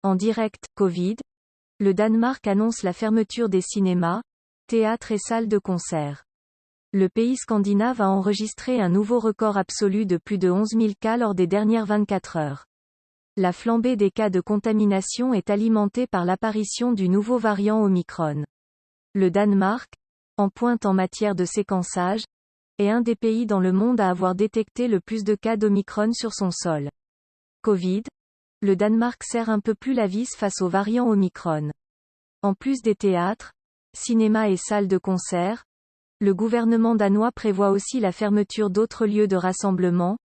En direct, Covid. Le Danemark annonce la fermeture des cinémas, théâtres et salles de concert. Le pays scandinave a enregistré un nouveau record absolu de plus de 11 000 cas lors des dernières 24 heures. La flambée des cas de contamination est alimentée par l'apparition du nouveau variant Omicron. Le Danemark, en pointe en matière de séquençage, est un des pays dans le monde à avoir détecté le plus de cas d'Omicron sur son sol. Covid. Le Danemark serre un peu plus la vis face au variant Omicron. En plus des théâtres, cinémas et salles de concert, le gouvernement danois prévoit aussi la fermeture d'autres lieux de rassemblement,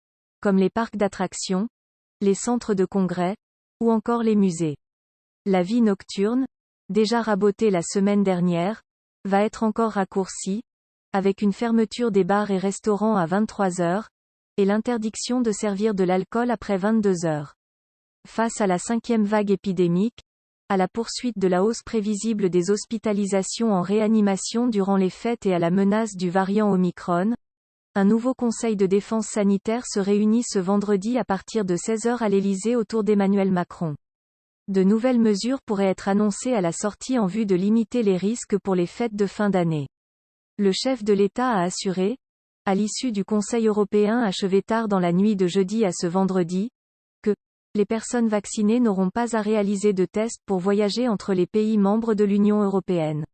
comme les parcs d'attractions, les centres de congrès, ou encore les musées. La vie nocturne, déjà rabotée la semaine dernière, va être encore raccourcie, avec une fermeture des bars et restaurants à 23 heures, et l'interdiction de servir de l'alcool après 22 heures. Face à la 5e vague épidémique, à la poursuite de la hausse prévisible des hospitalisations en réanimation durant les fêtes et à la menace du variant Omicron, un nouveau conseil de défense sanitaire se réunit ce vendredi à partir de 16 heures à l'Élysée autour d'Emmanuel Macron. De nouvelles mesures pourraient être annoncées à la sortie en vue de limiter les risques pour les fêtes de fin d'année. Le chef de l'État a assuré, à l'issue du Conseil européen achevé tard dans la nuit de jeudi à ce vendredi, que les personnes vaccinées n'auront pas à réaliser de tests pour voyager entre les pays membres de l'Union européenne.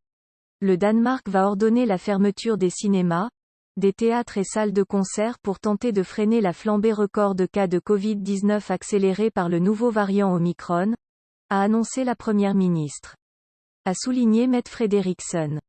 Le Danemark va ordonner la fermeture des cinémas, des théâtres et salles de concert pour tenter de freiner la flambée record de cas de Covid-19 accélérée par le nouveau variant Omicron, a annoncé la première ministre. A souligné Mette Frederiksen.